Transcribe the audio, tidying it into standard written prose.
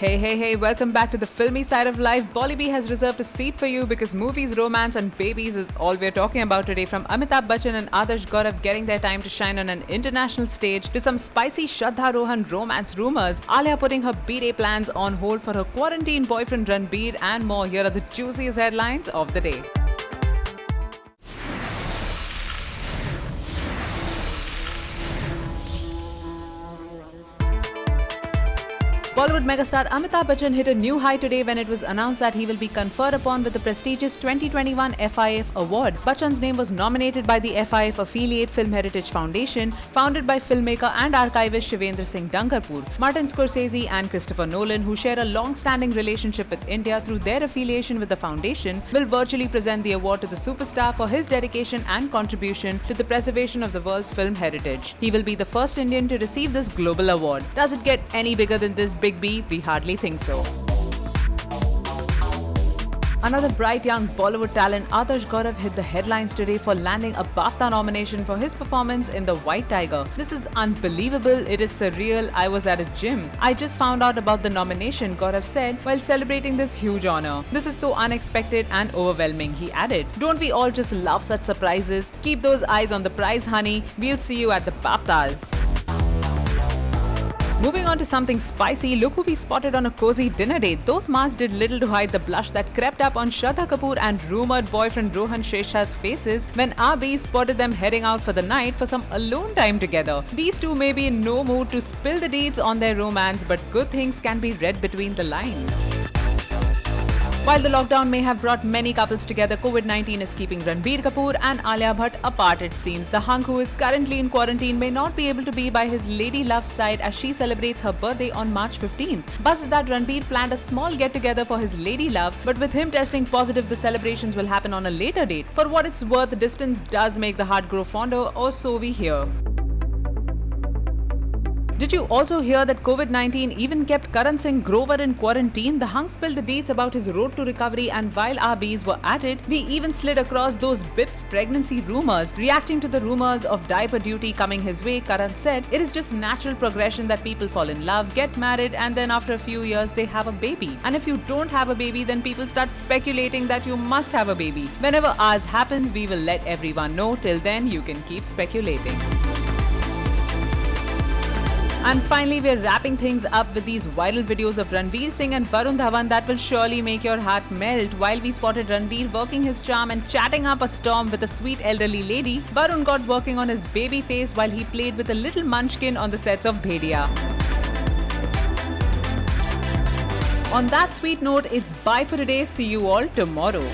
Hey, welcome back to the filmy side of life. Bolly has reserved a seat for you because movies, romance and babies is all we're talking about today. From Amitabh Bachchan and Adarsh Gaurav getting their time to shine on an international stage to some spicy Shraddha Rohan romance rumors, Alia putting her B-Day plans on hold for her quarantine boyfriend Ranbir and more. Here are the juiciest headlines of the day. Bollywood megastar Amitabh Bachchan hit a new high today when it was announced that he will be conferred upon with the prestigious 2021 FIF award. Bachchan's name was nominated by the FIF affiliate Film Heritage Foundation, founded by filmmaker and archivist Shivendra Singh Dankarpur. Martin Scorsese and Christopher Nolan, who share a long-standing relationship with India through their affiliation with the foundation, will virtually present the award to the superstar for his dedication and contribution to the preservation of the world's film heritage. He will be the first Indian to receive this global award. Does it get any bigger than this? Big B? We hardly think so. Another bright young Bollywood talent, Adarsh Gaurav, hit the headlines today for landing a BAFTA nomination for his performance in The White Tiger. This is unbelievable, it is surreal, I was at a gym. I just found out about the nomination, Gaurav said while celebrating this huge honor. This is so unexpected and overwhelming, he added. Don't we all just love such surprises? Keep those eyes on the prize, honey. We'll see you at the BAFTAs. Moving on to something spicy, look who we spotted on a cozy dinner date. Those masks did little to hide the blush that crept up on Shraddha Kapoor and rumoured boyfriend Rohan Shrestha's faces when RB spotted them heading out for the night for some alone time together. These two may be in no mood to spill the deeds on their romance, but good things can be read between the lines. While the lockdown may have brought many couples together, COVID-19 is keeping Ranbir Kapoor and Alia Bhatt apart, it seems. The hunk, who is currently in quarantine, may not be able to be by his lady love's side as she celebrates her birthday on March 15th. Buzz is that Ranbir planned a small get-together for his lady love, but with him testing positive, the celebrations will happen on a later date. For what it's worth, the distance does make the heart grow fonder, or so we hear. Did you also hear that COVID-19 even kept Karan Singh Grover in quarantine? The hunk spilled the deets about his road to recovery, and while RBs were at it, we even slid across those Bips pregnancy rumors. Reacting to the rumors of diaper duty coming his way, Karan said, "It is just natural progression that people fall in love, get married, and then after a few years they have a baby. And if you don't have a baby, then people start speculating that you must have a baby. Whenever ours happens, we will let everyone know. Till then, you can keep speculating." And finally, we're wrapping things up with these viral videos of Ranveer Singh and Varun Dhawan that will surely make your heart melt. While we spotted Ranveer working his charm and chatting up a storm with a sweet elderly lady, Varun got working on his baby face while he played with a little munchkin on the sets of Bhediya. On that sweet note, it's bye for today. See you all tomorrow.